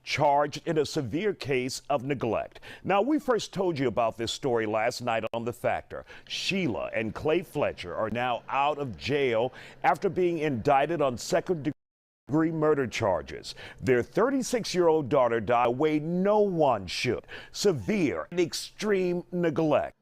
charged in a severe case of neglect. Now, we first told you about this story last night on The Factor. Sheila and Clay Fletcher are now out of jail after being indicted on second-degree murder charges. Their 36-year-old daughter died the way no one should: severe and extreme neglect.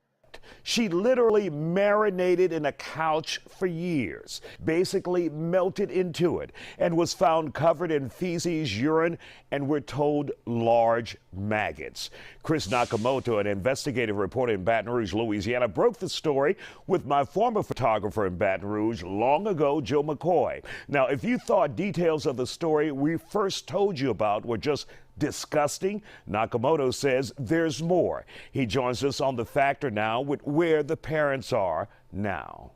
She literally marinated in a couch for years, basically melted into it, and was found covered in feces, urine, and we're told large maggots. Chris Nakamoto, an investigative reporter in Baton Rouge, Louisiana, broke the story with my former photographer in Baton Rouge long ago, Joe McCoy. Now, if you thought details of the story we first told you about were just disgusting, Nakamoto says there's more. He joins us on The Factor now with where the parents are now.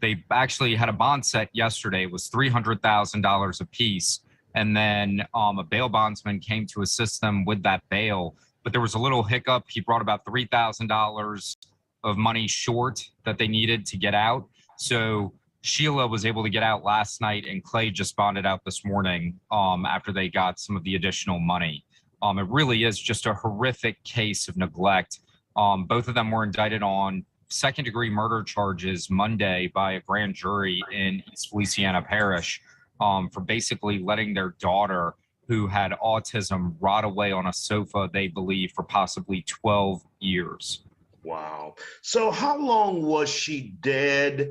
They actually had a bond set yesterday. It was $300,000 apiece. And then a bail bondsman came to assist them with that bail. But there was a little hiccup. He brought about $3,000 of money short that they needed to get out. So Sheila was able to get out last night, and Clay just bonded out this morning after they got some of the additional money. It really is just a horrific case of neglect. Both of them were indicted on second-degree murder charges Monday by a grand jury in East Feliciana Parish for basically letting their daughter, who had autism, rot away on a sofa, they believe, for possibly 12 years. Wow. So how long was she dead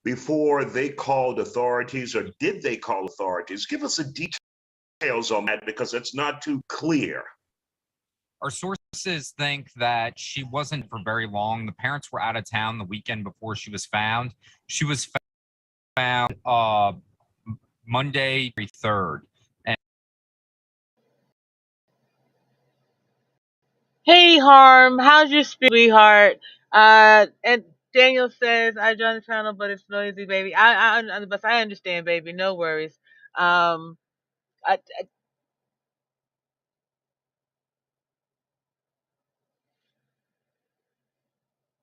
before they called authorities, or did they call authorities? Give us the details on that, because it's not too clear. Our sources think that she wasn't for very long. The parents were out of town the weekend before she was found. She was found Monday, 3rd. Hey, Harm, how's your sweetheart? And Daniel says, I joined the channel, but it's noisy, baby. But I understand, baby. No worries. I,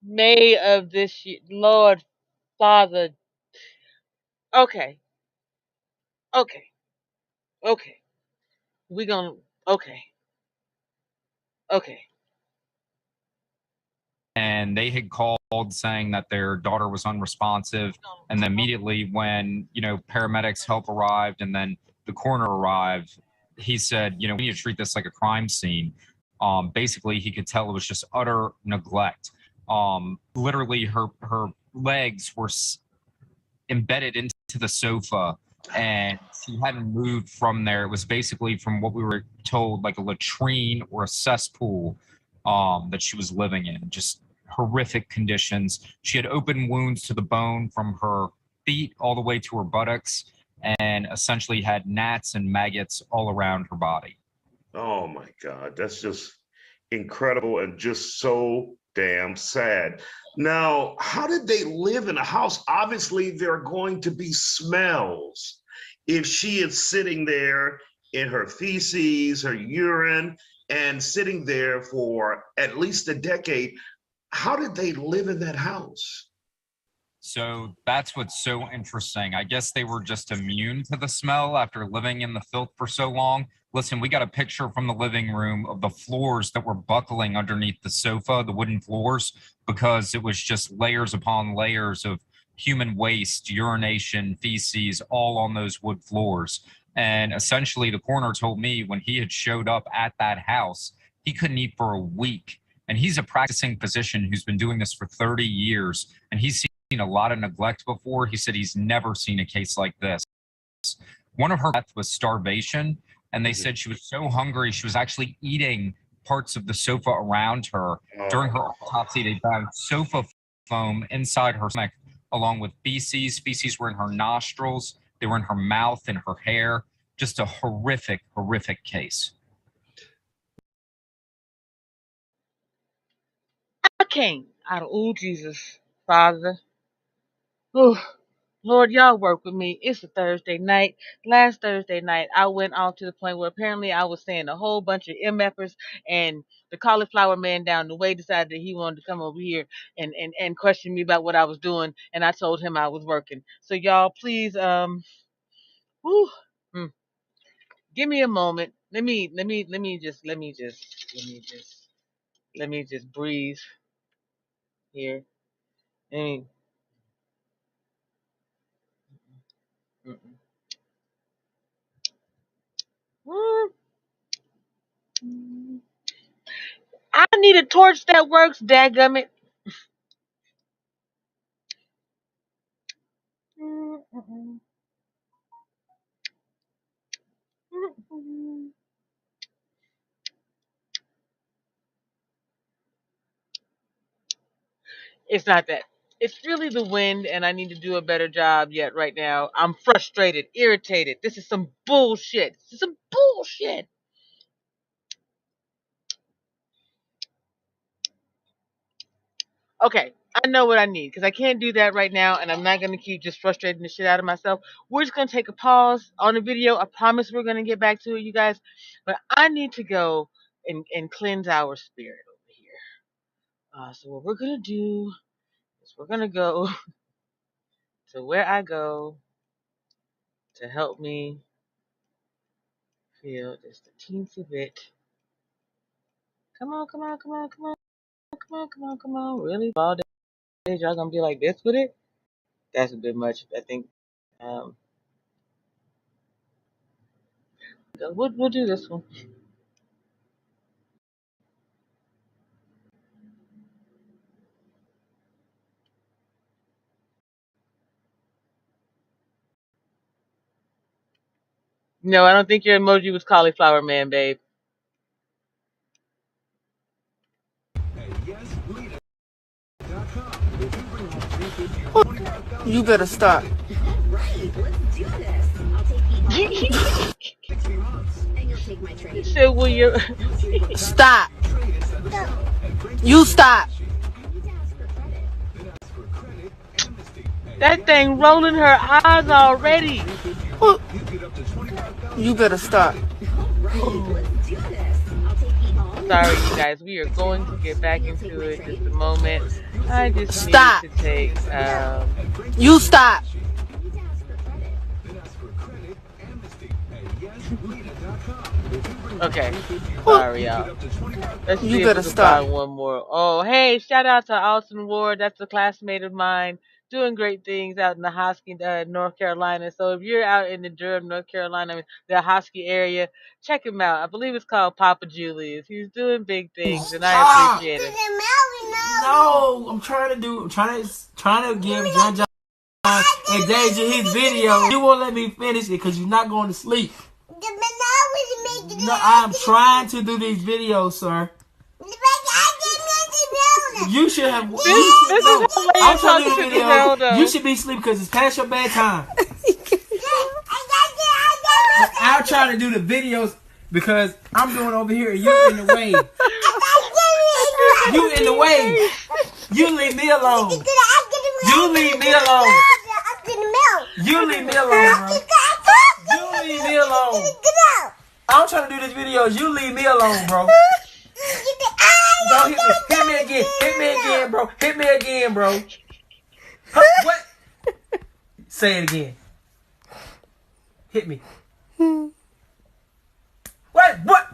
May of this year, Lord Father. Okay, okay, okay. We gonna, okay, okay. And they had called saying that their daughter was unresponsive. And then immediately when, paramedics help arrived and then the coroner arrived, he said, we need to treat this like a crime scene. Basically, he could tell it was just utter neglect. Literally, her legs were embedded into the sofa, and she hadn't moved from there. It was basically, from what we were told, like a latrine or a cesspool that she was living in. Just horrific conditions. She had open wounds to the bone from her feet all the way to her buttocks, and essentially had gnats and maggots all around her body. Oh my God, that's just incredible and just so damn sad. Now, how did they live in a house? Obviously, there are going to be smells. If she is sitting there in her feces, her urine, and sitting there for at least a decade, how did they live in that house? So that's what's so interesting. I guess they were just immune to the smell after living in the filth for so long. Listen, we got a picture from the living room of the floors that were buckling underneath the sofa, the wooden floors, because it was just layers upon layers of human waste, urination, feces, all on those wood floors. And essentially, the coroner told me when he had showed up at that house, he couldn't eat for a week. And he's a practicing physician who's been doing this for 30 years, and he's seen a lot of neglect before. He said he's never seen a case like this. One of her deaths was starvation, and they said she was so hungry she was actually eating parts of the sofa around her. During her autopsy, they found sofa foam inside her stomach, along with feces. Feces were in her nostrils, they were in her mouth and her hair. Just a horrific, horrific case. I can't. Oh, Jesus, Father. Oh, Lord, y'all work with me. It's a Thursday night. Last Thursday night, I went off to the point where apparently I was saying a whole bunch of MFers, and the cauliflower man down the way decided that he wanted to come over here and question me about what I was doing, and I told him I was working. So y'all, please, whew, Give me a moment. Let me just breathe here. And I need a torch that works, dadgummit. It's not that. It's really the wind, and I need to do a better job yet right now. I'm frustrated, irritated. This is some bullshit. This is some bullshit. Okay, I know what I need because I can't do that right now, and I'm not going to keep just frustrating the shit out of myself. We're just going to take a pause on the video. I promise we're going to get back to it, you guys. But I need to go and cleanse our spirit over here. So what we're going to do is we're going to go to where I go to help me feel just a teensy bit. Come on, come on, come on, come on, come on, come on, come on. Really? All day y'all going to be like this with it? That's a bit much, I think. We'll do this one. No, I don't think your emoji was cauliflower man, babe. You better stop. He said, "Will you Stop? You stop." That thing rolling her eyes already. You better stop. Sorry, you guys. We are going to get back into it just a moment. I just Stop. need to take. You stop. Okay. Sorry, y'all. Let's see if we can find one more. Oh, hey! Shout out to Austin Ward. That's a classmate of mine. Doing great things out in the Hosky, North Carolina. So if you're out in the Durham, North Carolina, the Hosky area, check him out. I believe it's called Papa Julius. He's doing big things, and I appreciate it. No, I'm trying to give John John and Deja his video. You won't let me finish it because you're not going to sleep. No, I'm trying to do these videos, sir. You should have. I'm trying to do the video. You should be asleep because it's past your bedtime. I'm trying to do the videos because I'm doing over here and you're in the way. You in the way. You leave me alone. You leave me alone. You leave me alone, bro. You leave me alone. I'm trying to do this videos. You leave me alone, bro. Don't hit me. Hit me again. Hit me again, bro. Hit me again, bro. Huh, what? Say it again. Hit me. What? What?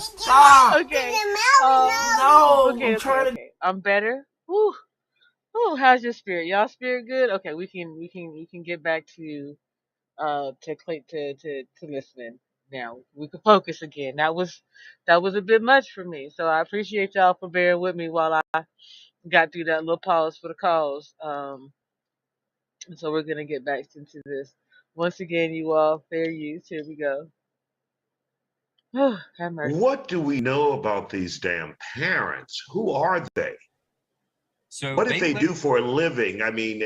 Stop. Okay. No. Okay, I'm trying okay. I'm better. Whew. Whew, how's your spirit? Y'all spirit good? Okay, we can get back to listening. Now we can focus again. That was a bit much for me. So I appreciate y'all for bearing with me while I got through that little pause for the cause. So we're gonna get back into this. Once again, you all, fair use. Here we go. Have mercy. What do we know about these damn parents? Who are they? So what did they do for a living? I mean,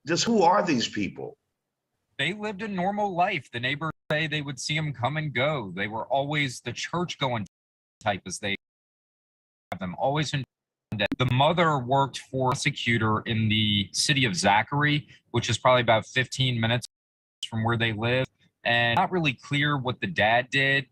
just who are these people? They lived a normal life. The neighbors say they would see them come and go. They were always the church-going type, as they have them, always in. The mother worked for a prosecutor in the city of Zachary, which is probably about 15 minutes from where they live. And not really clear what the dad did.